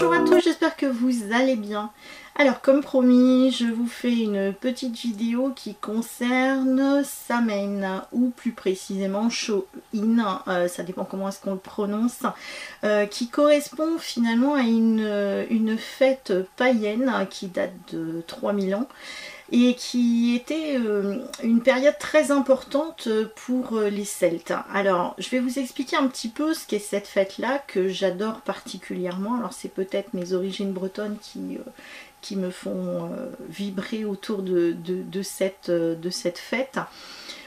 Bonjour à tous, j'espère que vous allez bien. Alors comme promis, je vous fais une petite vidéo qui concerne Samhain, ou plus précisément Shōin, ça dépend comment est-ce qu'on le prononce, qui correspond finalement à une fête païenne qui date de 3000 ans, et qui était une période très importante pour les Celtes. Alors, je vais vous expliquer un petit peu ce qu'est cette fête-là, que j'adore particulièrement. Alors, c'est peut-être mes origines bretonnes qui me font vibrer autour de cette fête.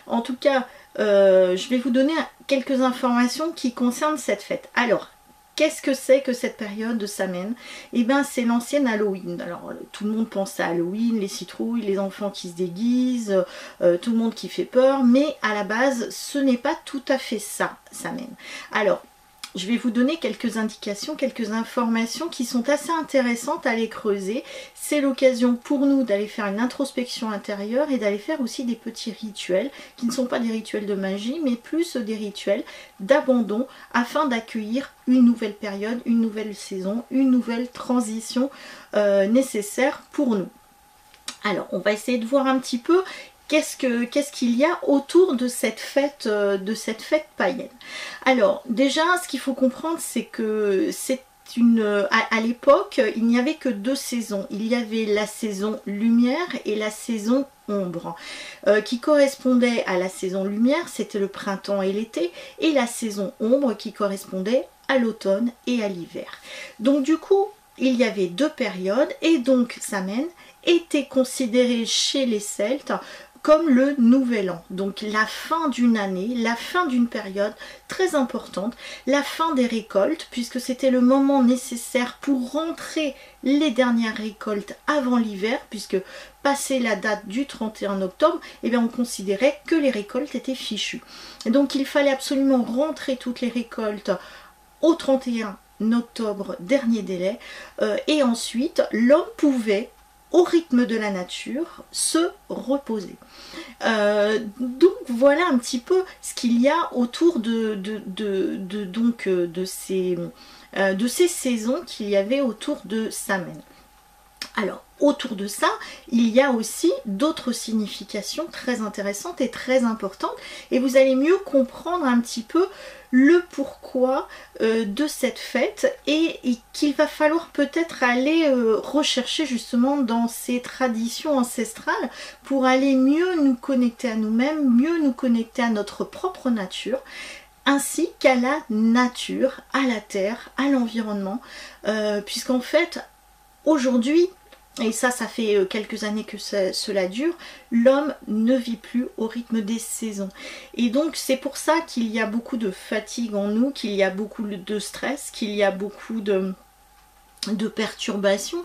En tout cas, je vais vous donner quelques informations qui concernent cette fête. Alors, qu'est-ce que c'est que cette période de Samhain? Eh bien, c'est l'ancienne Halloween. Alors, tout le monde pense à Halloween, les citrouilles, les enfants qui se déguisent, tout le monde qui fait peur, mais à la base, ce n'est pas tout à fait ça, Samhain. Alors, je vais vous donner quelques indications, quelques informations qui sont assez intéressantes à les creuser. C'est l'occasion pour nous d'aller faire une introspection intérieure et d'aller faire aussi des petits rituels qui ne sont pas des rituels de magie, mais plus des rituels d'abandon afin d'accueillir une nouvelle période, une nouvelle saison, une nouvelle transition nécessaire pour nous. Alors, on va essayer de voir un petit peu qu'est-ce qu'il y a autour de cette fête païenne. Alors déjà, ce qu'il faut comprendre, c'est que à l'époque, il n'y avait que deux saisons. Il y avait la saison lumière et la saison ombre, qui correspondait à la saison lumière, c'était le printemps et l'été, et la saison ombre qui correspondait à l'automne et à l'hiver. Donc du coup, il y avait deux périodes, et donc Samhain était considéré chez les Celtes comme le nouvel an, donc la fin d'une année, la fin d'une période très importante, la fin des récoltes, puisque c'était le moment nécessaire pour rentrer les dernières récoltes avant l'hiver, puisque passé la date du 31 octobre, eh bien on considérait que les récoltes étaient fichues. Et donc il fallait absolument rentrer toutes les récoltes au 31 octobre, dernier délai, et ensuite l'homme pouvait, au rythme de la nature, se reposer. Donc voilà un petit peu ce qu'il y a autour de ces saisons qu'il y avait autour de Samhain. Alors, autour de ça, il y a aussi d'autres significations très intéressantes et très importantes, et vous allez mieux comprendre un petit peu le pourquoi de cette fête, et qu'il va falloir peut-être aller rechercher justement dans ces traditions ancestrales pour aller mieux nous connecter à nous-mêmes, mieux nous connecter à notre propre nature, ainsi qu'à la nature, à la terre, à l'environnement, puisqu'en fait, aujourd'hui, et ça fait quelques années que cela dure, l'homme ne vit plus au rythme des saisons. Et donc c'est pour ça qu'il y a beaucoup de fatigue en nous, qu'il y a beaucoup de stress, qu'il y a beaucoup de perturbations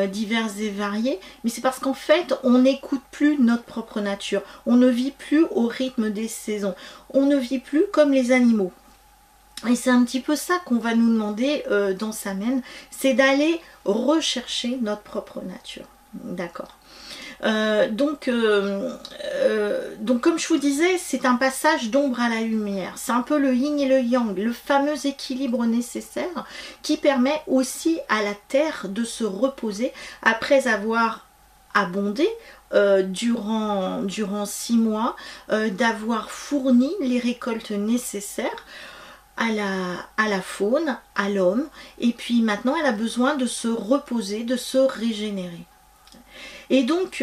diverses et variées, mais c'est parce qu'en fait on n'écoute plus notre propre nature, on ne vit plus au rythme des saisons, on ne vit plus comme les animaux. Et c'est un petit peu ça qu'on va nous demander dans Samhain, c'est d'aller rechercher notre propre nature. D'accord. Donc comme je vous disais, c'est un passage d'ombre à la lumière. C'est un peu le yin et le yang, le fameux équilibre nécessaire qui permet aussi à la terre de se reposer après avoir abondé durant 6 mois, d'avoir fourni les récoltes nécessaires à la faune, à l'homme, et puis maintenant elle a besoin de se reposer, de se régénérer. Et donc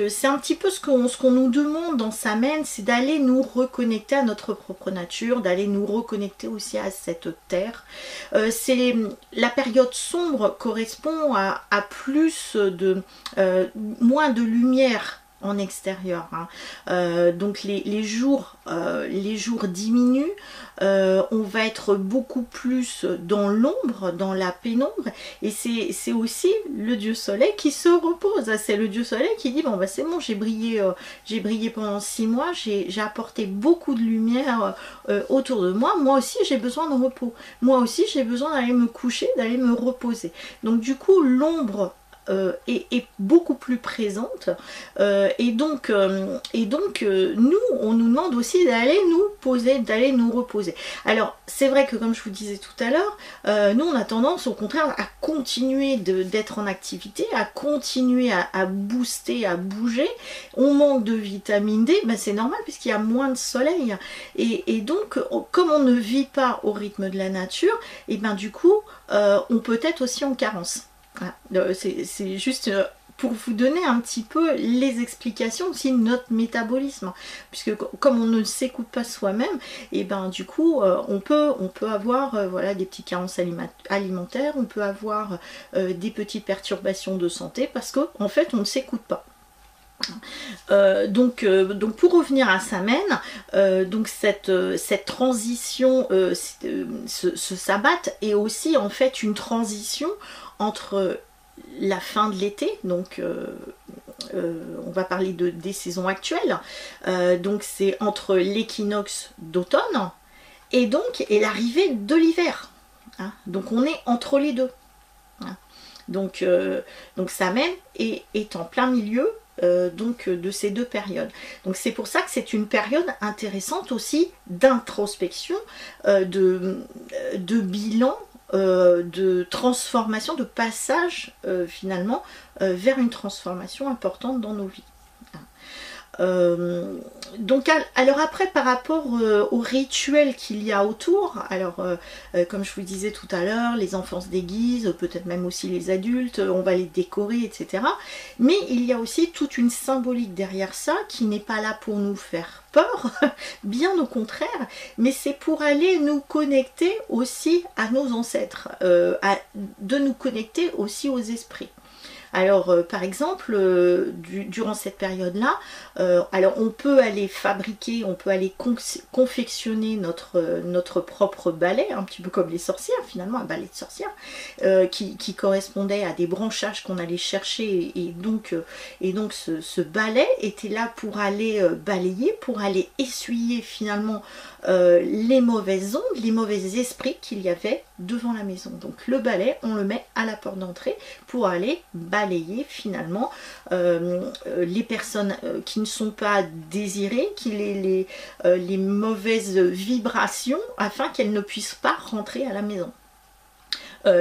c'est un petit peu ce qu'on nous demande dans Samhain, c'est d'aller nous reconnecter à notre propre nature, d'aller nous reconnecter aussi à cette terre. La période sombre correspond à moins de lumière en extérieur, hein. Donc les jours diminuent, on va être beaucoup plus dans l'ombre, dans la pénombre, et c'est aussi le dieu soleil qui se repose. C'est le dieu soleil qui dit bon bah c'est bon, j'ai brillé pendant 6 mois, j'ai apporté beaucoup de lumière autour de moi, moi aussi j'ai besoin de repos, moi aussi j'ai besoin d'aller me coucher, d'aller me reposer. Donc du coup l'ombre est beaucoup plus présente. Et donc, nous, on nous demande aussi d'aller nous poser, d'aller nous reposer. Alors, c'est vrai que comme je vous disais tout à l'heure, nous, on a tendance au contraire à continuer d'être en activité, à continuer à booster, à bouger. On manque de vitamine D, ben c'est normal puisqu'il y a moins de soleil. Et donc, comme on ne vit pas au rythme de la nature, et ben du coup, on peut être aussi en carence. Voilà. C'est juste pour vous donner un petit peu les explications aussi de notre métabolisme, puisque comme on ne s'écoute pas soi-même, et ben du coup on peut avoir voilà, des petites carences alimentaires, on peut avoir des petites perturbations de santé parce que en fait on ne s'écoute pas. Donc pour revenir à Samen, donc cette transition, ce sabbat est aussi en fait une transition entre la fin de l'été, donc on va parler des saisons actuelles, donc c'est entre l'équinoxe d'automne et l'arrivée de l'hiver, hein, donc on est entre les deux, hein. Donc Samen est en plein milieu donc de ces deux périodes. Donc c'est pour ça que c'est une période intéressante aussi d'introspection, de bilan, de transformation, de passage finalement vers une transformation importante dans nos vies. Donc alors après par rapport au rituel qu'il y a autour, alors comme je vous le disais tout à l'heure, les enfants se déguisent, peut-être même aussi les adultes, on va les décorer, etc. Mais il y a aussi toute une symbolique derrière ça qui n'est pas là pour nous faire peur, bien au contraire, mais c'est pour aller nous connecter aussi à nos ancêtres, de nous connecter aussi aux esprits. Alors par exemple, durant cette période-là, alors on peut aller fabriquer, on peut aller confectionner notre propre balai, un petit peu comme les sorcières finalement, un balai de sorcières, qui correspondait à des branchages qu'on allait chercher, et donc ce balai était là pour aller balayer, pour aller essuyer finalement les mauvaises ondes, les mauvais esprits qu'il y avait devant la maison. Donc le balai, on le met à la porte d'entrée pour aller balayer finalement les personnes qui ne sont pas désirées, les mauvaises vibrations, afin qu'elles ne puissent pas rentrer à la maison.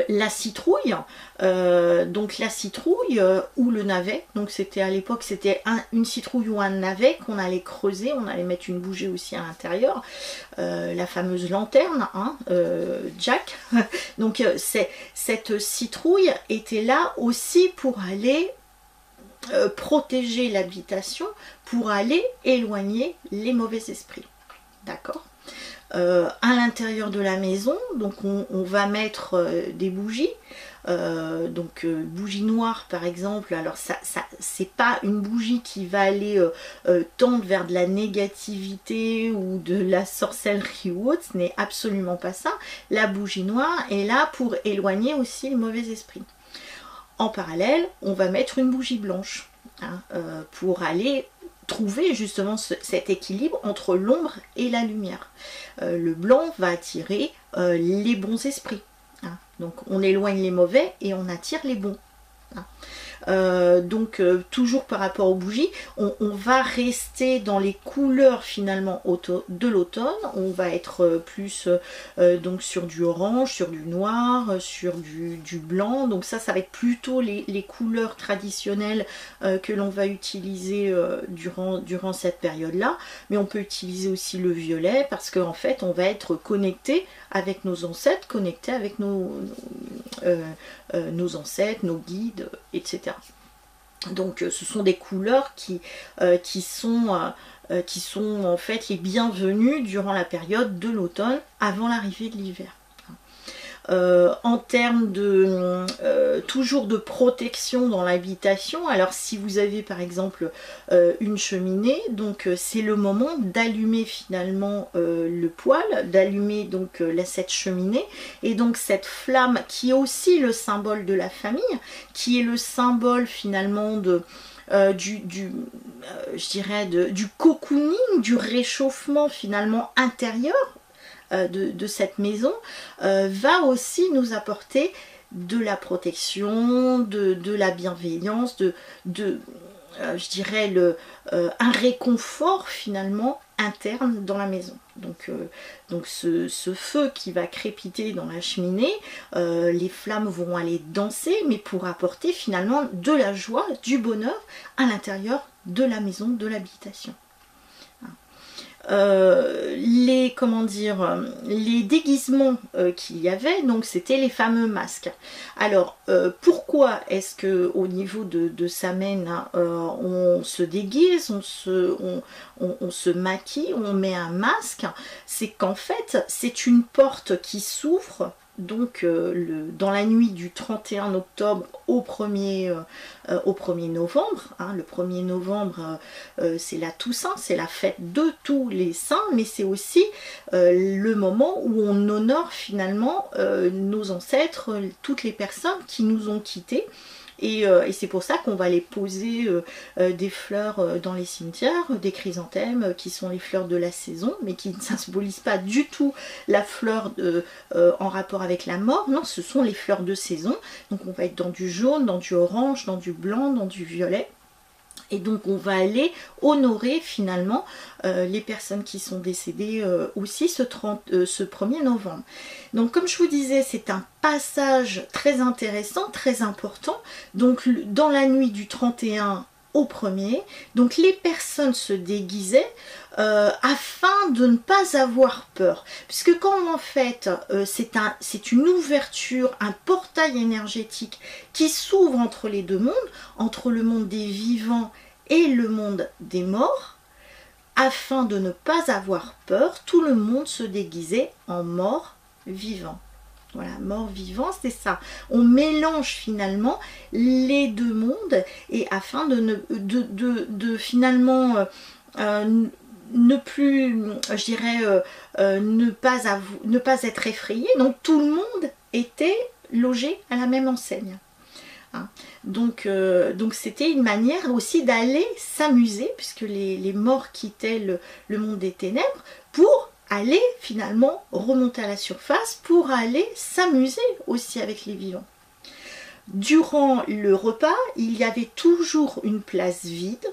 La citrouille, donc la citrouille ou le navet, donc c'était à l'époque c'était une citrouille ou un navet qu'on allait creuser, on allait mettre une bougie aussi à l'intérieur, la fameuse lanterne, hein, Jack. Donc cette citrouille était là aussi pour aller protéger l'habitation, pour aller éloigner les mauvais esprits. D'accord ? À l'intérieur de la maison, donc on va mettre des bougies, donc bougie noire par exemple. Alors ça c'est pas une bougie qui va aller tendre vers de la négativité ou de la sorcellerie ou autre, ce n'est absolument pas ça. La bougie noire est là pour éloigner aussi les mauvais esprits. En parallèle, on va mettre une bougie blanche, hein, pour aller trouver justement cet équilibre entre l'ombre et la lumière. Le blanc va attirer les bons esprits, hein. Donc on éloigne les mauvais et on attire les bons, hein. Donc toujours par rapport aux bougies, on va rester dans les couleurs finalement de l'automne. On va être plus donc sur du orange, sur du noir, sur du blanc. Donc ça va être plutôt les couleurs traditionnelles que l'on va utiliser durant cette période là. Mais on peut utiliser aussi le violet, parce qu'en fait on va être connecté avec nos ancêtres, connecté avec nos ancêtres, nos guides, etc. Donc ce sont des couleurs qui sont en fait les bienvenues durant la période de l'automne, avant l'arrivée de l'hiver. En termes de toujours de protection dans l'habitation, alors si vous avez par exemple une cheminée, donc c'est le moment d'allumer finalement le poêle, d'allumer donc cette cheminée, et donc cette flamme qui est aussi le symbole de la famille, qui est le symbole finalement de je dirais du cocooning, du réchauffement finalement intérieur de cette maison, va aussi nous apporter de la protection, de la bienveillance, je dirais un réconfort finalement interne dans la maison. Donc ce feu qui va crépiter dans la cheminée, les flammes vont aller danser, mais pour apporter finalement de la joie, du bonheur à l'intérieur de la maison, de l'habitation. Les déguisements qu'il y avait, donc c'était les fameux masques. Alors pourquoi est-ce que au niveau de Samhain on se déguise, on se maquille, on met un masque? C'est qu'en fait c'est une porte qui s'ouvre donc dans la nuit du 31 octobre au 1er novembre, hein. Le 1er novembre c'est la Toussaint, c'est la fête de tous les saints, mais c'est aussi le moment où on honore finalement nos ancêtres, toutes les personnes qui nous ont quittés. Et c'est pour ça qu'on va aller poser des fleurs dans les cimetières, des chrysanthèmes qui sont les fleurs de la saison, mais qui ne symbolisent pas du tout la fleur en rapport avec la mort. Non, ce sont les fleurs de saison. Donc on va être dans du jaune, dans du orange, dans du blanc, dans du violet. Et donc on va aller honorer finalement les personnes qui sont décédées aussi ce 1er novembre. Donc comme je vous disais, c'est un passage très intéressant, très important. Donc dans la nuit du 31 au 1er, donc les personnes se déguisaient afin de ne pas avoir peur. Puisque quand en fait c'est une ouverture, un portail énergétique qui s'ouvre entre les deux mondes, entre le monde des vivants et le monde des morts, afin de ne pas avoir peur, tout le monde se déguisait en mort vivant. Voilà, mort-vivant, c'est ça. On mélange finalement les deux mondes et afin finalement ne plus, je dirais, ne pas être effrayé. Donc tout le monde était logé à la même enseigne. Hein. Donc c'était une manière aussi d'aller s'amuser, puisque les morts quittaient le monde des ténèbres pour aller finalement remonter à la surface, pour aller s'amuser aussi avec les vivants. Durant le repas, il y avait toujours une place vide,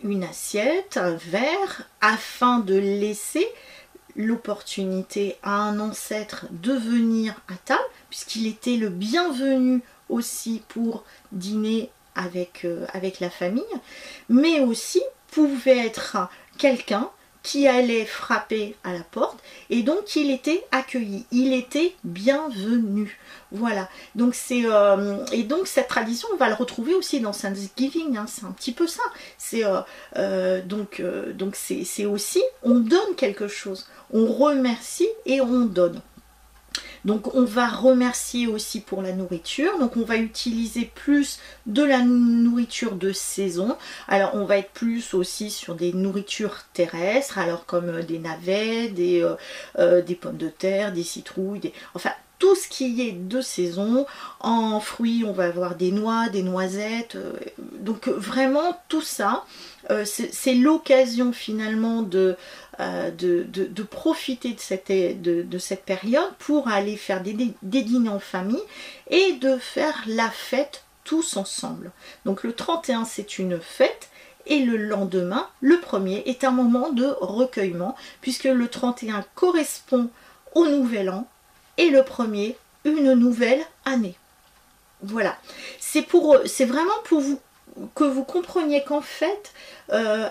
une assiette, un verre, afin de laisser l'opportunité à un ancêtre de venir à table, puisqu'il était le bienvenu aussi pour dîner avec la famille, mais aussi pouvait être quelqu'un qui allait frapper à la porte, et donc il était accueilli, il était bienvenu. Voilà, donc et donc cette tradition on va le retrouver aussi dans Thanksgiving, hein, c'est un petit peu ça. C'est donc c'est aussi on donne quelque chose, on remercie et on donne. Donc on va remercier aussi pour la nourriture, donc on va utiliser plus de la nourriture de saison. Alors on va être plus aussi sur des nourritures terrestres, alors comme des navets, des pommes de terre, des citrouilles, enfin tout ce qui est de saison. En fruits on va avoir des noix, des noisettes, donc vraiment tout ça, c'est l'occasion finalement de profiter de cette période pour aller faire des dîners en famille et de faire la fête tous ensemble. Donc le 31 c'est une fête et le lendemain, le 1er, est un moment de recueillement puisque le 31 correspond au nouvel an et le 1er une nouvelle année. Voilà, c'est vraiment pour que vous compreniez qu'en fait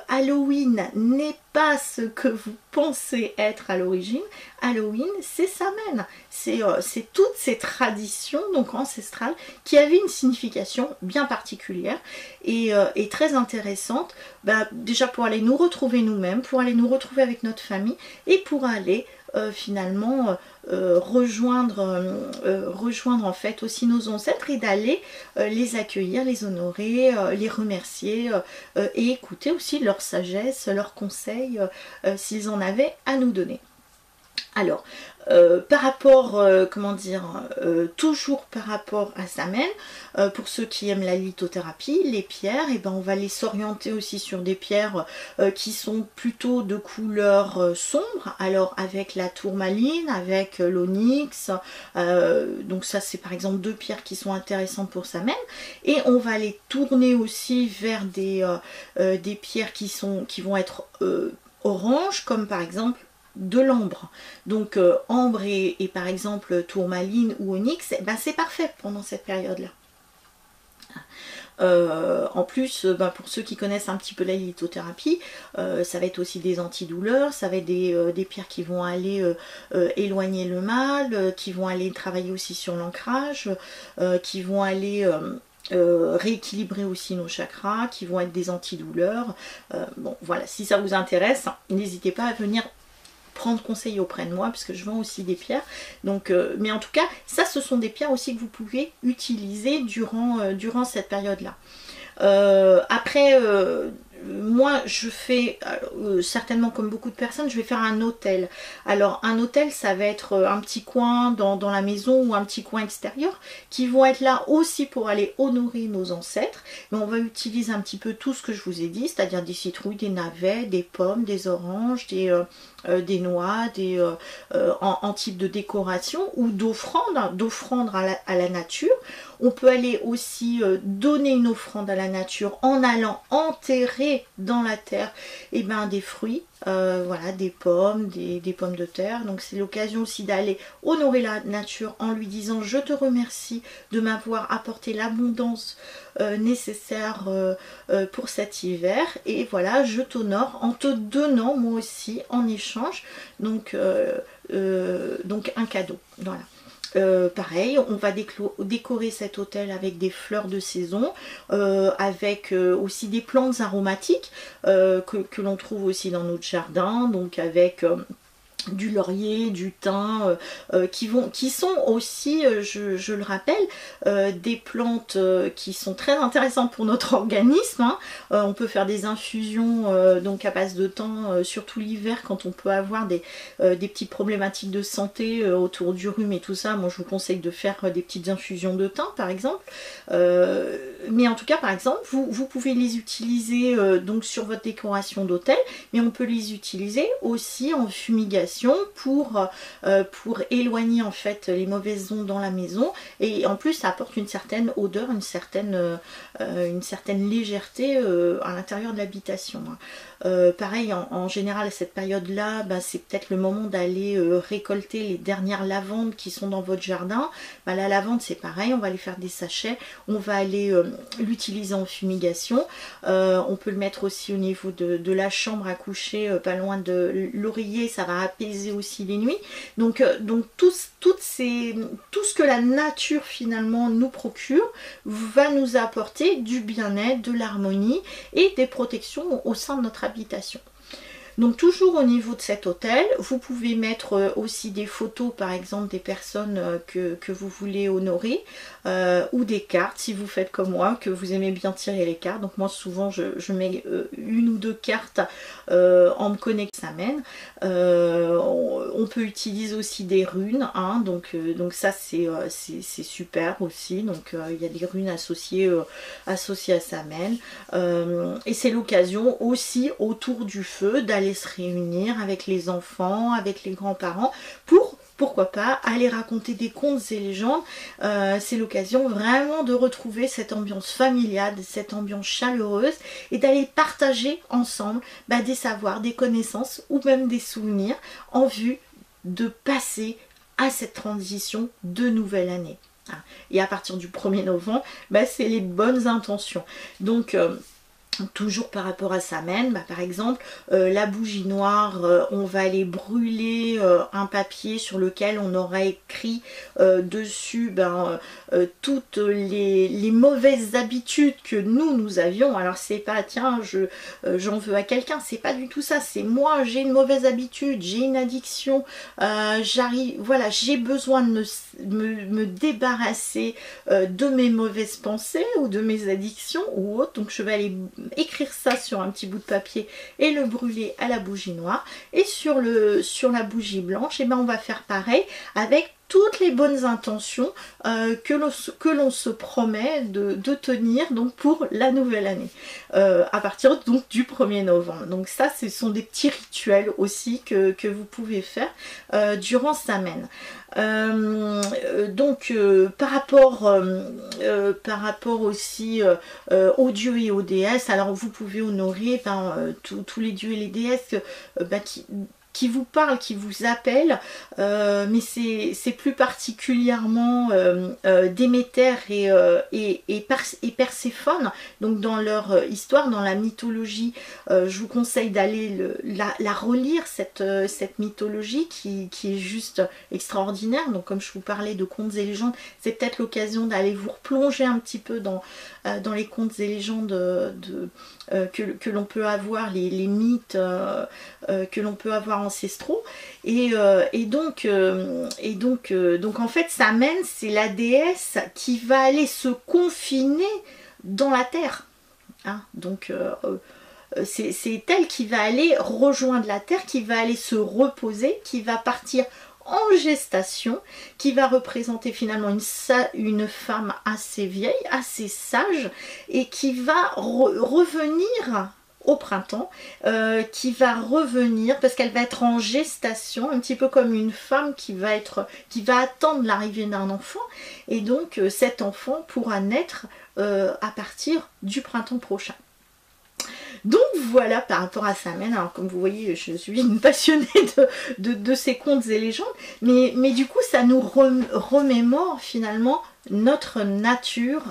Halloween n'est pas ce que vous pensez être à l'origine. Halloween c'est Samhain, c'est toutes ces traditions donc ancestrales qui avaient une signification bien particulière et très intéressante, déjà pour aller nous retrouver nous-mêmes, pour aller nous retrouver avec notre famille et pour aller finalement rejoindre en fait aussi nos ancêtres et d'aller les accueillir, les honorer, les remercier et écouter aussi leur sagesse, leurs conseils s'ils en avaient à nous donner. Alors, par rapport, comment dire, toujours par rapport à Samen, pour ceux qui aiment la lithothérapie, les pierres, et ben on va les s'orienter aussi sur des pierres qui sont plutôt de couleur sombre, alors avec la tourmaline, avec l'onyx, donc ça c'est par exemple deux pierres qui sont intéressantes pour Samen, et on va les tourner aussi vers des pierres qui vont être orange, comme par exemple de l'ambre. Donc ambre et par exemple tourmaline ou onyx, ben, c'est parfait pendant cette période là. En plus, ben, pour ceux qui connaissent un petit peu la lithothérapie, ça va être aussi des antidouleurs, ça va être des pierres qui vont aller éloigner le mal, qui vont aller travailler aussi sur l'ancrage, qui vont aller rééquilibrer aussi nos chakras, qui vont être des antidouleurs. Bon voilà, si ça vous intéresse, n'hésitez pas à venir prendre conseil auprès de moi, puisque je vends aussi des pierres. Donc, mais en tout cas, ça ce sont des pierres aussi que vous pouvez utiliser durant cette période-là. Après, moi je fais, certainement comme beaucoup de personnes, je vais faire un hôtel. Alors un hôtel, ça va être un petit coin dans la maison ou un petit coin extérieur qui vont être là aussi pour aller honorer nos ancêtres. Mais on va utiliser un petit peu tout ce que je vous ai dit, c'est-à-dire des citrouilles, des navets, des pommes, des oranges, des noix, en type de décoration ou d'offrande à la nature. On peut aller aussi donner une offrande à la nature en allant enterrer dans la terre des fruits, voilà, des pommes, des pommes de terre. Donc c'est l'occasion aussi d'aller honorer la nature en lui disant: je te remercie de m'avoir apporté l'abondance nécessaire pour cet hiver, et voilà, je t'honore en te donnant moi aussi en échange donc un cadeau. Voilà. Pareil, on va décorer cet hôtel avec des fleurs de saison, avec aussi des plantes aromatiques que l'on trouve aussi dans notre jardin, donc avec du laurier, du thym, qui sont aussi, je le rappelle, des plantes qui sont très intéressantes pour notre organisme, hein. On peut faire des infusions donc à base de thym, surtout l'hiver, quand on peut avoir des petites problématiques de santé autour du rhume et tout ça. Moi je vous conseille de faire des petites infusions de thym par exemple, mais en tout cas par exemple vous pouvez les utiliser donc sur votre décoration d'hôtel, mais on peut les utiliser aussi en fumigation pour éloigner en fait les mauvaises ondes dans la maison, et en plus ça apporte une certaine odeur, une certaine légèreté à l'intérieur de l'habitation. Pareil, en général à cette période là, c'est peut-être le moment d'aller récolter les dernières lavandes qui sont dans votre jardin. La lavande c'est pareil, on va aller faire des sachets, on va aller l'utiliser en fumigation, on peut le mettre aussi au niveau de la chambre à coucher, pas loin de l'oreiller, ça va apaiser aussi les nuits. Donc tout ce que la nature finalement nous procure va nous apporter du bien-être, de l'harmonie et des protections au sein de notre habitation. Donc toujours au niveau de cet hôtel, vous pouvez mettre aussi des photos par exemple des personnes que vous voulez honorer, ou des cartes si vous faites comme moi, que vous aimez bien tirer les cartes. Donc moi souvent je mets une ou deux cartes en me connectant Samen. On peut utiliser aussi des runes, hein, donc ça c'est super aussi. Donc il y a des runes associées à Samen, et c'est l'occasion aussi autour du feu d'aller se réunir avec les enfants, avec les grands-parents, pourquoi pas aller raconter des contes et légendes. C'est l'occasion vraiment de retrouver cette ambiance familiale, cette ambiance chaleureuse, et d'aller partager ensemble des savoirs, des connaissances ou même des souvenirs en vue de passer à cette transition de nouvelle année. Et à partir du 1er novembre, c'est les bonnes intentions. Donc toujours par rapport à Samen, par exemple, la bougie noire, on va aller brûler un papier sur lequel on aura écrit dessus toutes les mauvaises habitudes que nous avions. Alors c'est pas tiens j'en veux à quelqu'un, c'est pas du tout ça, c'est moi j'ai une mauvaise habitude, j'ai une addiction, voilà, j'ai besoin de me débarrasser de mes mauvaises pensées ou de mes addictions ou autres, donc je vais aller écrire ça sur un petit bout de papier et le brûler à la bougie noire. Et sur la bougie blanche, et ben on va faire pareil avec toutes les bonnes intentions que l'on se promet de tenir donc pour la nouvelle année, à partir donc du 1er novembre. Donc ça, ce sont des petits rituels aussi que vous pouvez faire durant Samhain. Par rapport aussi aux dieux et aux déesses, alors vous pouvez honorer tous les dieux et les déesses qui vous parlent, qui vous appellent, mais c'est plus particulièrement Déméter et Perséphone. Donc dans leur histoire, dans la mythologie, je vous conseille d'aller la relire, cette mythologie qui est juste extraordinaire. Donc comme je vous parlais de contes et légendes, c'est peut-être l'occasion d'aller vous replonger un petit peu dans les contes et légendes que l'on peut avoir, les mythes que l'on peut avoir ancestraux. Donc en fait, Samhain, c'est la déesse qui va aller se confiner dans la terre. Hein, donc c'est elle qui va aller rejoindre la terre, qui va aller se reposer, qui va partir en gestation, qui va représenter finalement une femme assez vieille, assez sage, et qui va revenir au printemps, qui va revenir parce qu'elle va être en gestation, un petit peu comme une femme qui va attendre l'arrivée d'un enfant, et donc cet enfant pourra naître à partir du printemps prochain. Donc voilà par rapport à Samhain. Alors comme vous voyez, je suis une passionnée de ces contes et légendes, mais du coup ça nous remémore finalement notre nature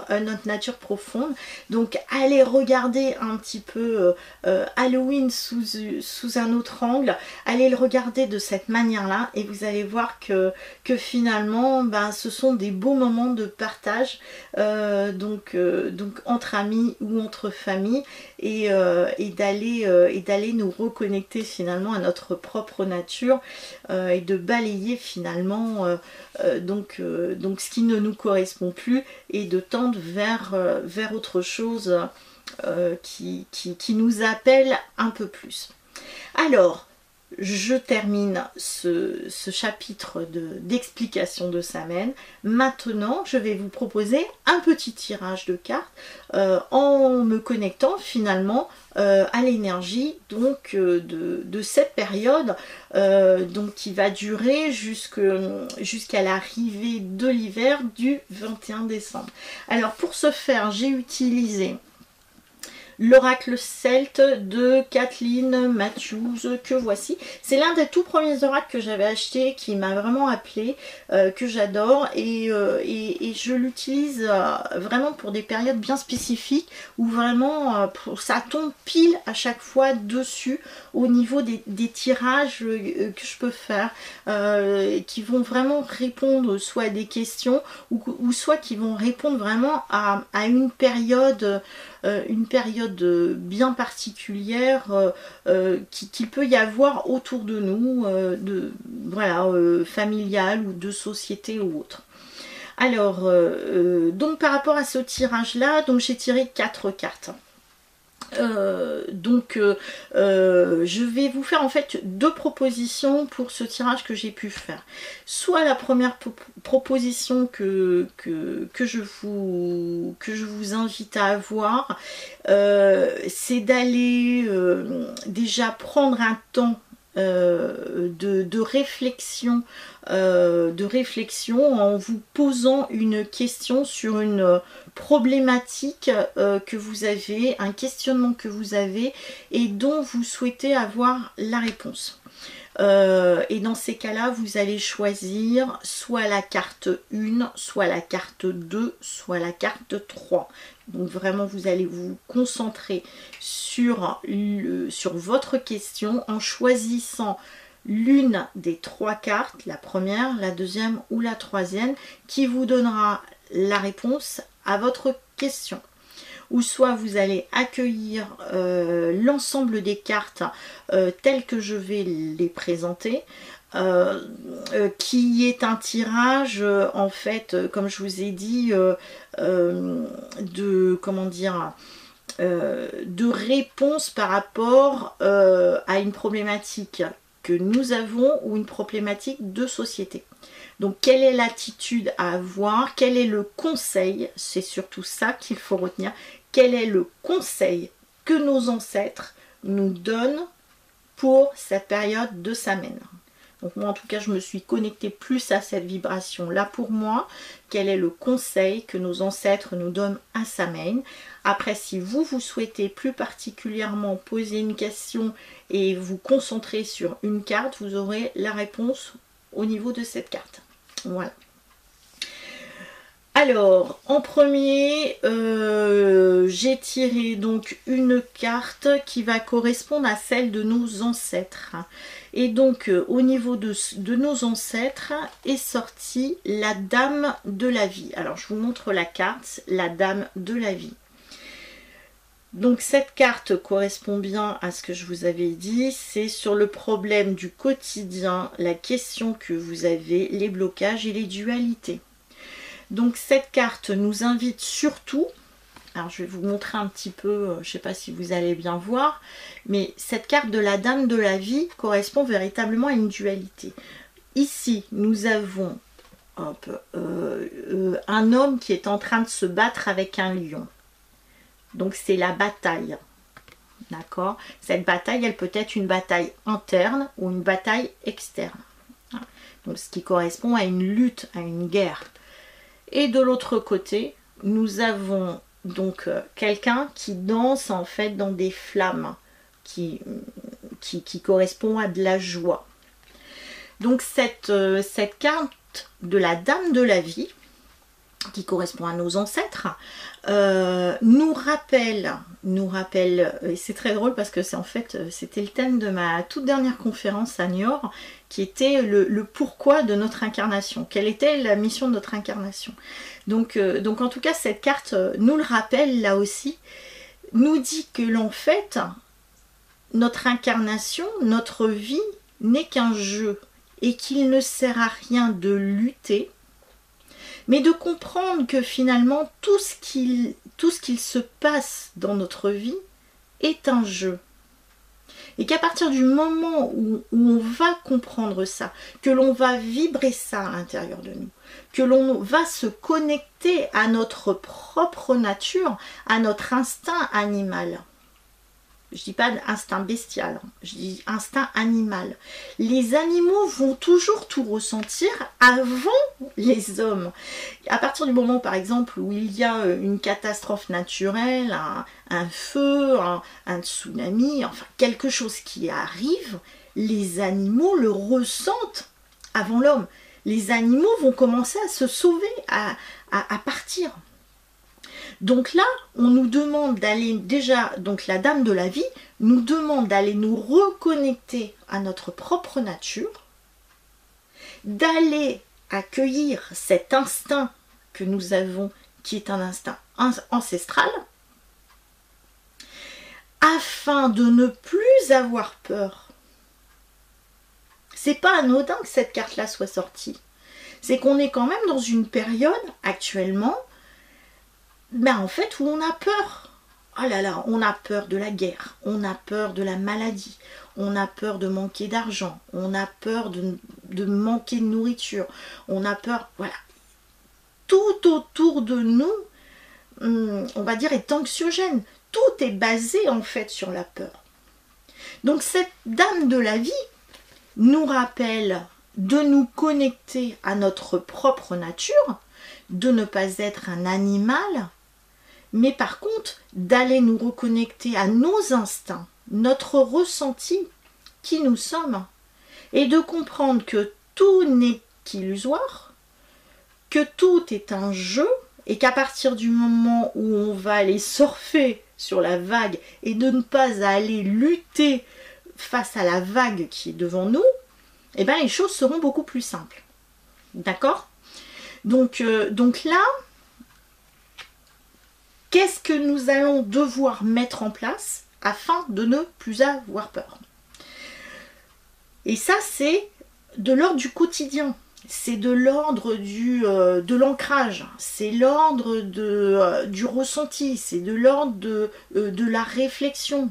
profonde. Donc allez regarder un petit peu Halloween sous un autre angle, allez le regarder de cette manière là et vous allez voir que finalement ce sont des beaux moments de partage donc entre amis ou entre familles, et d'aller nous reconnecter finalement à notre propre nature, et de balayer finalement donc ce qui ne nous correspond plus, et de tendre vers autre chose qui nous appelle un peu plus. Alors, je termine ce chapitre d'explication de Samhain. Maintenant, je vais vous proposer un petit tirage de cartes en me connectant finalement à l'énergie donc de cette période donc qui va durer jusqu'à l'arrivée de l'hiver du 21 décembre. Alors pour ce faire, j'ai utilisé l'oracle celte de Kathleen Matthews, que voici. C'est l'un des tout premiers oracles que j'avais acheté, qui m'a vraiment appelé, que j'adore, et je l'utilise vraiment pour des périodes bien spécifiques, où vraiment ça tombe pile à chaque fois dessus, au niveau des tirages que je peux faire, qui vont vraiment répondre soit à des questions, ou soit qui vont répondre vraiment à une période bien particulière qu'il peut y avoir autour de nous, familiale ou de société ou autre. Alors, donc par rapport à ce tirage là, donc j'ai tiré 4 cartes. Je vais vous faire en fait 2 propositions pour ce tirage que j'ai pu faire. Soit la première proposition que je vous invite à avoir, c'est d'aller déjà prendre un temps de réflexion en vous posant une question sur une problématique que vous avez, un questionnement que vous avez et dont vous souhaitez avoir la réponse. Et dans ces cas-là, vous allez choisir soit la carte 1, soit la carte 2, soit la carte 3. Donc vraiment, vous allez vous concentrer sur votre question en choisissant l'une des 3 cartes, la première, la deuxième ou la troisième, qui vous donnera la réponse à votre question. Ou soit vous allez accueillir l'ensemble des cartes telles que je vais les présenter, qui est un tirage en fait, comme je vous ai dit, de réponse par rapport à une problématique que nous avons ou une problématique de société. Donc quelle est l'attitude à avoir, quel est le conseil, c'est surtout ça qu'il faut retenir, quel est le conseil que nos ancêtres nous donnent pour cette période de Samhain. Donc moi en tout cas je me suis connectée plus à cette vibration là pour moi. Quel est le conseil que nos ancêtres nous donnent à Samhain? Après si vous souhaitez plus particulièrement poser une question et vous concentrer sur une carte, vous aurez la réponse au niveau de cette carte. Voilà. Alors, en premier, j'ai tiré donc une carte qui va correspondre à celle de nos ancêtres. Et donc, au niveau de nos ancêtres, est sortie la Dame de la Vie. Alors, je vous montre la carte, la Dame de la Vie. Donc, cette carte correspond bien à ce que je vous avais dit. C'est sur le problème du quotidien, la question que vous avez, les blocages et les dualités. Donc cette carte nous invite surtout, alors je vais vous montrer un petit peu, je ne sais pas si vous allez bien voir, mais cette carte de la Dame de la Vie correspond véritablement à une dualité. Ici, nous avons un homme qui est en train de se battre avec un lion. Donc c'est la bataille. D'accord? Cette bataille, elle peut être une bataille interne ou une bataille externe. Donc ce qui correspond à une lutte, à une guerre. Et de l'autre côté, nous avons donc quelqu'un qui danse en fait dans des flammes, qui correspond à de la joie. Donc cette carte de la Dame de la Vie, qui correspond à nos ancêtres, nous rappelle, et c'est très drôle parce que c'était le thème de ma toute dernière conférence à Niort, qui était le pourquoi de notre incarnation, quelle était la mission de notre incarnation. Donc en tout cas cette carte nous le rappelle là aussi, nous dit que en fait notre incarnation, notre vie n'est qu'un jeu et qu'il ne sert à rien de lutter, mais de comprendre que finalement tout ce qu'il se passe dans notre vie est un jeu. Et qu'à partir du moment où on va comprendre ça, que l'on va vibrer ça à l'intérieur de nous, que l'on va se connecter à notre propre nature, à notre instinct animal. Je dis pas instinct bestial, je dis instinct animal. Les animaux vont toujours tout ressentir avant les hommes. À partir du moment, par exemple, où il y a une catastrophe naturelle, un feu, un tsunami, enfin quelque chose qui arrive, les animaux le ressentent avant l'homme. Les animaux vont commencer à se sauver, à partir. Donc là, on nous demande d'aller, déjà, donc la Dame de la Vie nous demande d'aller nous reconnecter à notre propre nature, d'aller accueillir cet instinct que nous avons, qui est un instinct ancestral, afin de ne plus avoir peur. C'est pas anodin que cette carte-là soit sortie. C'est qu'on est quand même dans une période, actuellement, en fait, où on a peur. Oh là là, on a peur de la guerre, on a peur de la maladie, on a peur de manquer d'argent, on a peur de manquer de nourriture, on a peur, voilà. Tout autour de nous, on va dire, est anxiogène. Tout est basé en fait sur la peur. Donc cette Dame de la Vie nous rappelle de nous connecter à notre propre nature, de ne pas être un animal, mais par contre d'aller nous reconnecter à nos instincts, notre ressenti, qui nous sommes, et de comprendre que tout n'est qu'illusoire, que tout est un jeu, et qu'à partir du moment où on va aller surfer sur la vague et de ne pas aller lutter face à la vague qui est devant nous, eh bien les choses seront beaucoup plus simples. D'accord ? Donc là, qu'est-ce que nous allons devoir mettre en place afin de ne plus avoir peur? Et ça, c'est de l'ordre du quotidien. c'est de l'ordre de l'ancrage, c'est l'ordre du ressenti, c'est de l'ordre de la réflexion.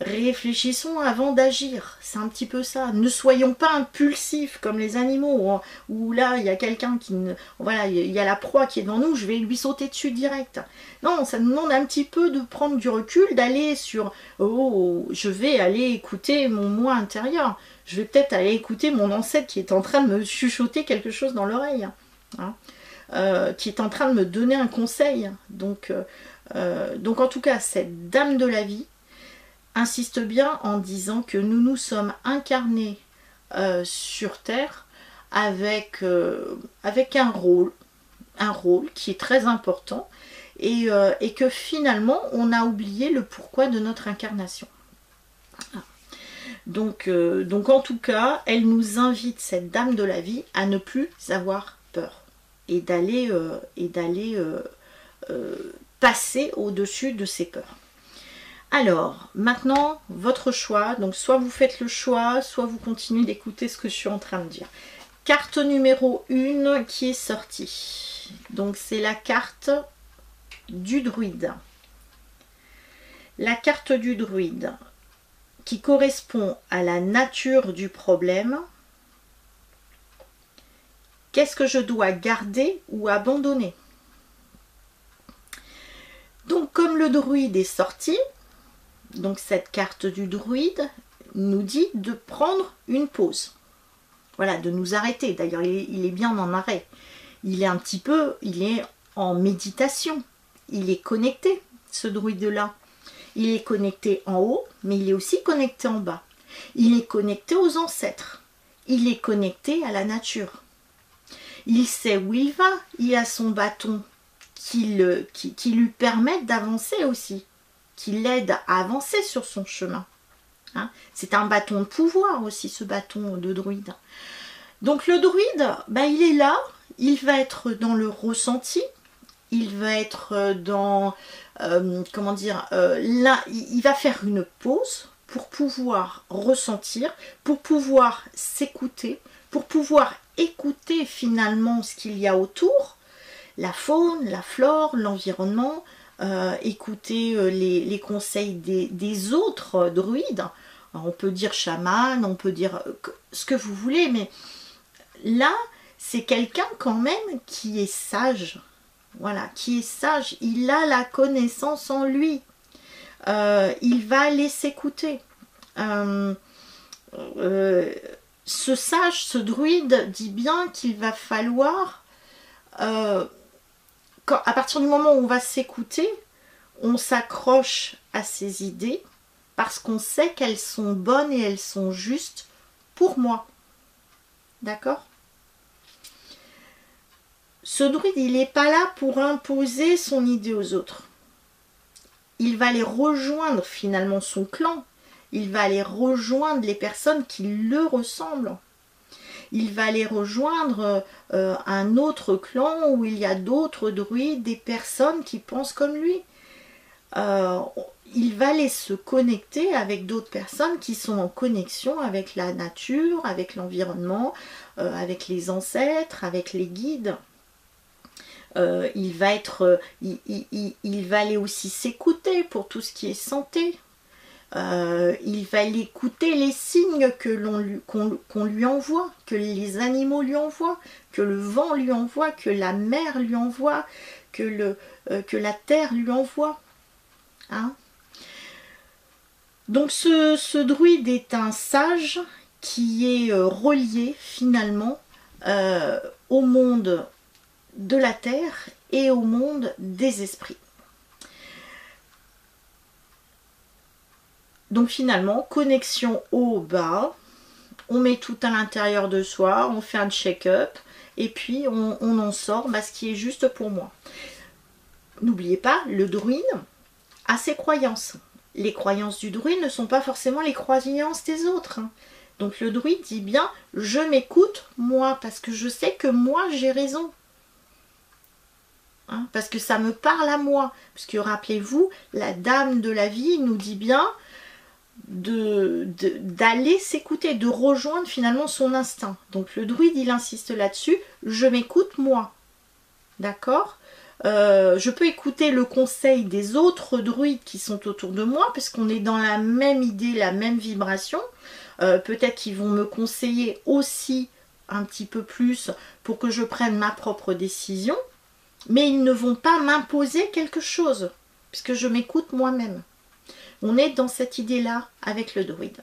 Réfléchissons avant d'agir, c'est un petit peu ça. Ne soyons pas impulsifs comme les animaux, où là il y a quelqu'un qui... Voilà, il y a la proie qui est devant nous, je vais lui sauter dessus direct. Non, ça nous demande un petit peu de prendre du recul, d'aller sur... Oh, je vais aller écouter mon moi intérieur. Je vais peut-être aller écouter mon ancêtre qui est en train de me chuchoter quelque chose dans l'oreille. Hein, qui est en train de me donner un conseil. Donc en tout cas, cette dame de la vie insiste bien en disant que nous nous sommes incarnés sur Terre avec un rôle qui est très important et que finalement on a oublié le pourquoi de notre incarnation. Donc en tout cas, elle nous invite, cette dame de la vie, à ne plus avoir peur et d'aller passer au-dessus de ses peurs. Alors, maintenant, votre choix. Donc, soit vous faites le choix, soit vous continuez d'écouter ce que je suis en train de dire. Carte numéro 1 qui est sortie. Donc, c'est la carte du druide. La carte du druide qui correspond à la nature du problème. Qu'est-ce que je dois garder ou abandonner? Donc, comme le druide est sorti, donc cette carte du druide nous dit de prendre une pause. Voilà, de nous arrêter. D'ailleurs, il est bien en arrêt. Il est en méditation. Il est connecté, ce druide-là. Il est connecté en haut, mais il est aussi connecté en bas. Il est connecté aux ancêtres. Il est connecté à la nature. Il sait où il va. Il a son bâton qui lui permet d'avancer aussi, qui l'aide à avancer sur son chemin. Hein, c'est un bâton de pouvoir aussi, ce bâton de druide. Donc le druide, il est là, il va être dans le ressenti, il va être dans, là, il va faire une pause pour pouvoir ressentir, pour pouvoir s'écouter, pour pouvoir écouter finalement ce qu'il y a autour, la faune, la flore, l'environnement, écouter les conseils des autres druides. Alors, on peut dire chaman, on peut dire ce que vous voulez, mais là, c'est quelqu'un quand même qui est sage. Voilà, qui est sage. Il a la connaissance en lui. Il va aller s'écouter. Ce sage, ce druide dit bien qu'il va falloir... à partir du moment où on va s'écouter, on s'accroche à ses idées parce qu'on sait qu'elles sont bonnes et elles sont justes pour moi. D'accord? Ce druide, il n'est pas là pour imposer son idée aux autres. Il va aller rejoindre finalement son clan. Il va aller rejoindre les personnes qui le ressemblent. Il va aller rejoindre un autre clan où il y a d'autres druides, des personnes qui pensent comme lui. Il va aller se connecter avec d'autres personnes qui sont en connexion avec la nature, avec l'environnement, avec les ancêtres, avec les guides. Il va aller aussi s'écouter pour tout ce qui est santé. Il va aller écouter les signes qu'on lui envoie, que les animaux lui envoient, que le vent lui envoie, que la mer lui envoie, que la terre lui envoie. Hein? Donc ce druide est un sage qui est relié finalement au monde de la terre et au monde des esprits. Donc finalement, connexion haut-bas, on met tout à l'intérieur de soi, on fait un check-up et puis on en sort ce qui est juste pour moi. N'oubliez pas, le druide a ses croyances. Les croyances du druide ne sont pas forcément les croyances des autres. Donc le druide dit bien, je m'écoute moi, parce que je sais que moi j'ai raison. Hein, parce que ça me parle à moi. Parce que rappelez-vous, la dame de la vie nous dit bien, d'aller s'écouter, de rejoindre finalement son instinct. Donc le druide, il insiste là-dessus, je m'écoute moi. D'accord ? Je peux écouter le conseil des autres druides qui sont autour de moi, parce qu'on est dans la même idée, la même vibration. Peut-être qu'ils vont me conseiller aussi un petit peu plus pour que je prenne ma propre décision, mais ils ne vont pas m'imposer quelque chose, puisque je m'écoute moi-même. On est dans cette idée-là avec le druide.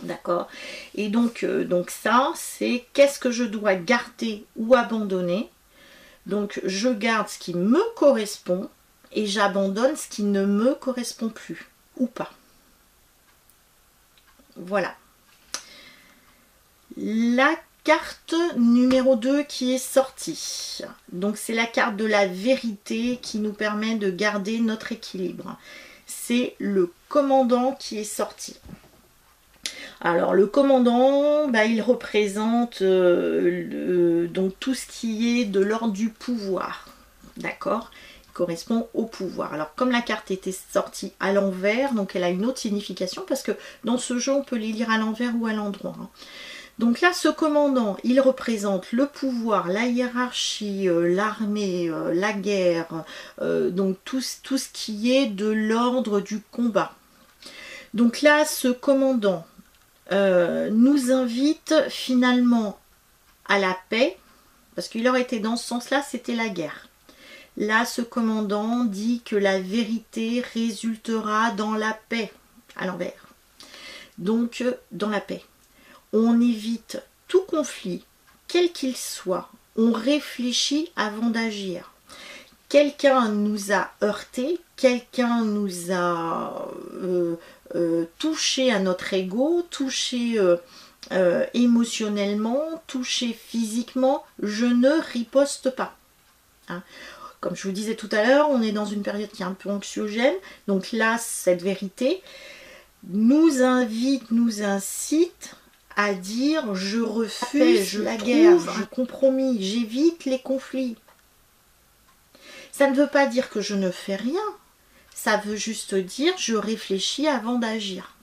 D'accord ? Et donc ça, c'est qu'est-ce que je dois garder ou abandonner. Donc je garde ce qui me correspond et j'abandonne ce qui ne me correspond plus ou pas. Voilà. La carte numéro 2 qui est sortie. Donc c'est la carte de la vérité qui nous permet de garder notre équilibre. C'est le commandant qui est sorti. Alors le commandant, il représente donc tout ce qui est de l'ordre du pouvoir. D'accord ? Il correspond au pouvoir. Alors comme la carte était sortie à l'envers, donc elle a une autre signification parce que dans ce jeu on peut les lire à l'envers ou à l'endroit. Donc là ce commandant, il représente le pouvoir, la hiérarchie, l'armée, la guerre, donc tout ce qui est de l'ordre du combat. Donc là ce commandant nous invite finalement à la paix, parce qu'il aurait été dans ce sens-là, c'était la guerre. Là, ce commandant dit que la vérité résultera dans la paix, à l'envers. Donc, dans la paix. On évite tout conflit, quel qu'il soit. On réfléchit avant d'agir. Quelqu'un nous a heurté, quelqu'un nous a touché à notre ego, touché émotionnellement, touché physiquement, je ne riposte pas. Hein. Comme je vous disais tout à l'heure, on est dans une période qui est un peu anxiogène, donc là, cette vérité nous invite, nous incite à dire je refuse la guerre, je compromis, j'évite les conflits. Ça ne veut pas dire que je ne fais rien. Ça veut juste dire je réfléchis avant d'agir.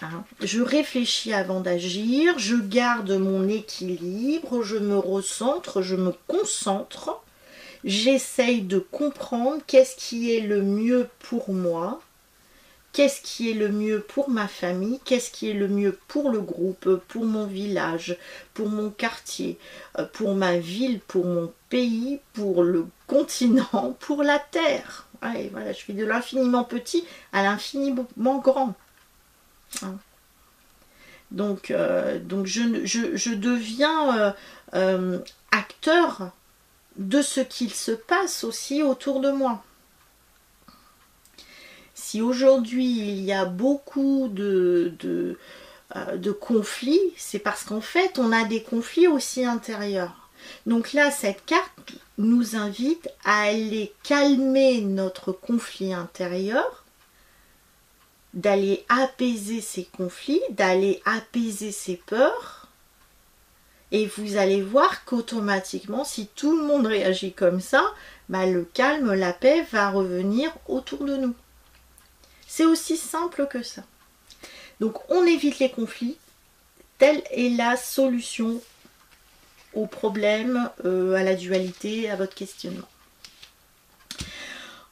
Hein? Je réfléchis avant d'agir, je garde mon équilibre, je me recentre, je me concentre. J'essaye de comprendre qu'est-ce qui est le mieux pour moi, qu'est-ce qui est le mieux pour ma famille, qu'est-ce qui est le mieux pour le groupe, pour mon village, pour mon quartier, pour ma ville, pour mon pays, pour le continent, pour la terre. Ouais, voilà, je suis de l'infiniment petit à l'infiniment grand. Hein. Donc je deviens acteur de ce qu'il se passe aussi autour de moi. Si aujourd'hui il y a beaucoup de conflits, c'est parce qu'en fait on a des conflits aussi intérieurs. Donc là, cette carte nous invite à aller calmer notre conflit intérieur, d'aller apaiser ces conflits, d'aller apaiser ces peurs. Et vous allez voir qu'automatiquement, si tout le monde réagit comme ça, le calme, la paix va revenir autour de nous. C'est aussi simple que ça. Donc on évite les conflits. Telle est la solution au problème, à la dualité, à votre questionnement.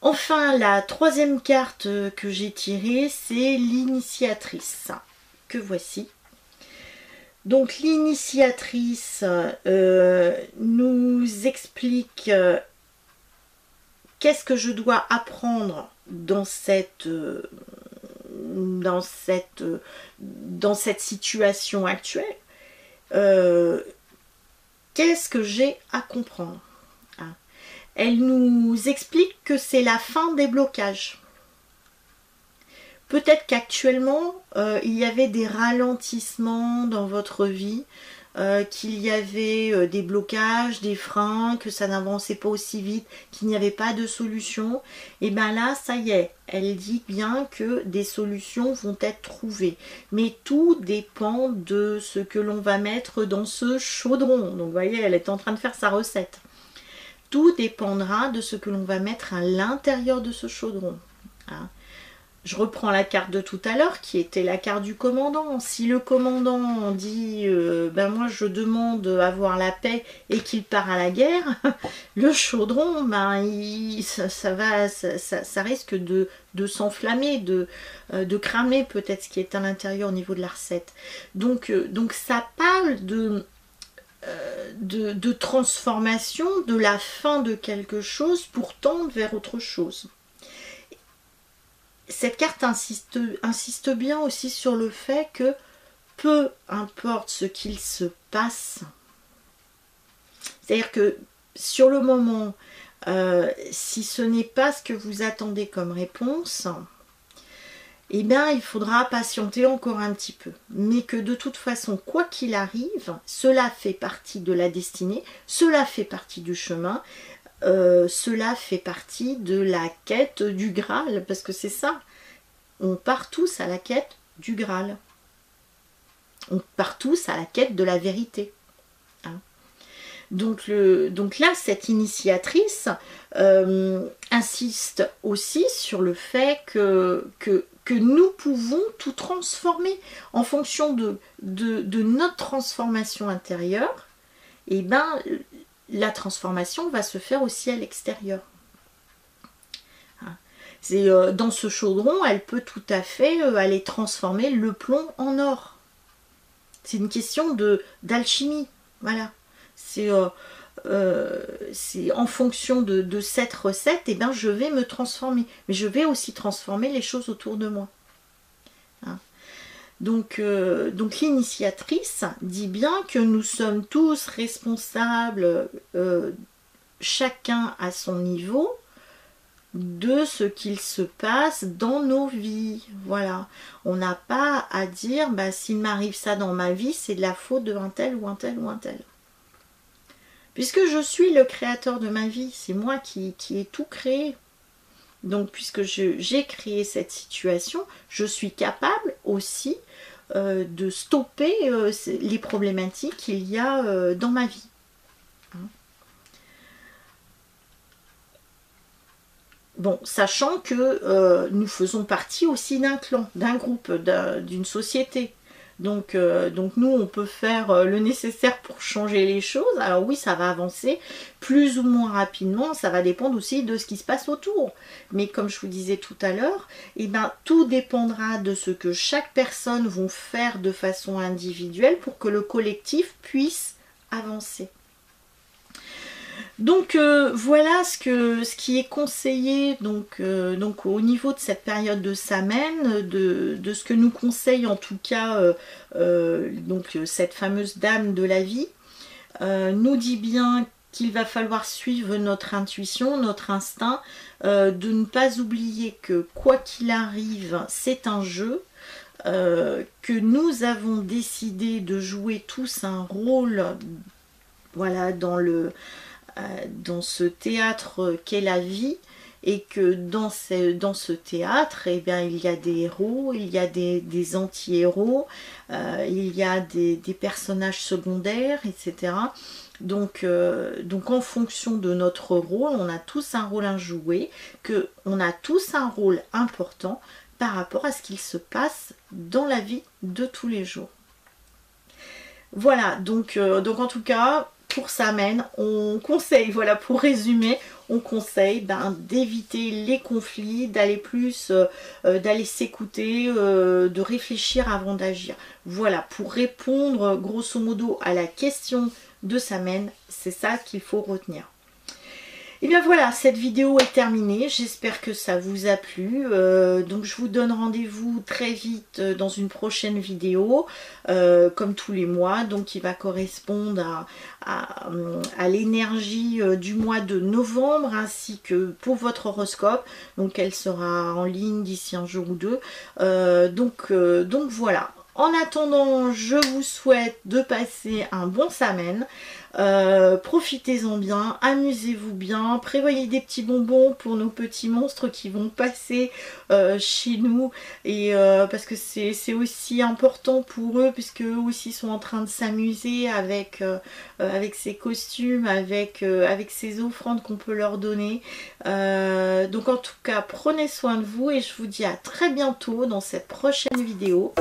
Enfin, la troisième carte que j'ai tirée, c'est l'initiatrice, que voici. Donc l'initiatrice nous explique qu'est-ce que je dois apprendre dans cette situation actuelle. Qu'est-ce que j'ai à comprendre? Hein. Elle nous explique que c'est la fin des blocages. Peut-être qu'actuellement, il y avait des ralentissements dans votre vie, qu'il y avait des blocages, des freins, que ça n'avançait pas aussi vite, qu'il n'y avait pas de solution. Et bien là, ça y est, elle dit bien que des solutions vont être trouvées. Mais tout dépend de ce que l'on va mettre dans ce chaudron. Donc vous voyez, elle est en train de faire sa recette. Tout dépendra de ce que l'on va mettre à l'intérieur de ce chaudron. Hein. je reprends la carte de tout à l'heure qui était la carte du commandant. Si le commandant dit ben moi je demande à avoir la paix et qu'il part à la guerre, le chaudron, ben ça risque de s'enflammer, de cramer peut-être ce qui est à l'intérieur au niveau de la recette. Donc ça parle de transformation, de la fin de quelque chose pour tendre vers autre chose. Cette carte insiste bien aussi sur le fait que peu importe ce qu'il se passe, c'est-à-dire que sur le moment, si ce n'est pas ce que vous attendez comme réponse, eh bien il faudra patienter encore un petit peu. Mais que de toute façon, quoi qu'il arrive, cela fait partie de la destinée, cela fait partie du chemin, cela fait partie de la quête du Graal, parce que c'est ça, on part tous à la quête du Graal, on part tous à la quête de la vérité, hein. Donc là, cette initiatrice insiste aussi sur le fait que nous pouvons tout transformer en fonction de notre transformation intérieure. Et ben la transformation va se faire aussi à l'extérieur. C'est dans ce chaudron, elle peut tout à fait aller transformer le plomb en or. C'est une question d'alchimie, voilà. C'est en fonction de cette recette, et ben je vais me transformer, mais je vais aussi transformer les choses autour de moi. Hein. Donc l'initiatrice dit bien que nous sommes tous responsables, chacun à son niveau, de ce qu'il se passe dans nos vies. Voilà. On n'a pas à dire, bah, s'il m'arrive ça dans ma vie, c'est de la faute de un tel ou un tel ou un tel. Puisque je suis le créateur de ma vie, c'est moi qui ai tout créé. Donc, puisque j'ai créé cette situation, je suis capable aussi de stopper les problématiques qu'il y a dans ma vie. Hein. Bon, sachant que nous faisons partie aussi d'un clan, d'un groupe, d'une société. Donc nous, on peut faire le nécessaire pour changer les choses. Alors oui, ça va avancer plus ou moins rapidement. Ça va dépendre aussi de ce qui se passe autour. Mais comme je vous disais tout à l'heure, eh ben, tout dépendra de ce que chaque personne va faire de façon individuelle pour que le collectif puisse avancer. Donc voilà ce qui est conseillé donc au niveau de cette période de Samhain, de ce que nous conseille en tout cas donc cette fameuse dame de la vie, nous dit bien qu'il va falloir suivre notre intuition, notre instinct, de ne pas oublier que quoi qu'il arrive, c'est un jeu, que nous avons décidé de jouer tous un rôle, voilà, dans ce théâtre qu'est la vie, et que dans ce théâtre, eh bien, il y a des héros, il y a des anti-héros, il y a des personnages secondaires, etc. Donc en fonction de notre rôle, on a tous un rôle à jouer, on a tous un rôle important par rapport à ce qu'il se passe dans la vie de tous les jours. Voilà, donc en tout cas, pour Samhain, on conseille, voilà, pour résumer, on conseille d'éviter les conflits, d'aller d'aller s'écouter, de réfléchir avant d'agir. Voilà, pour répondre grosso modo à la question de Samhain, c'est ça qu'il faut retenir. Et bien voilà, cette vidéo est terminée, j'espère que ça vous a plu, donc je vous donne rendez-vous très vite dans une prochaine vidéo, comme tous les mois, donc qui va correspondre à l'énergie du mois de novembre, ainsi que pour votre horoscope, donc elle sera en ligne d'ici un jour ou deux, donc voilà. En attendant, je vous souhaite de passer un bon Samhain. Profitez-en bien, amusez-vous bien, prévoyez des petits bonbons pour nos petits monstres qui vont passer chez nous, et parce que c'est aussi important pour eux, puisque eux aussi sont en train de s'amuser avec, avec ces costumes, avec ces offrandes qu'on peut leur donner. Donc en tout cas, prenez soin de vous et je vous dis à très bientôt dans cette prochaine vidéo.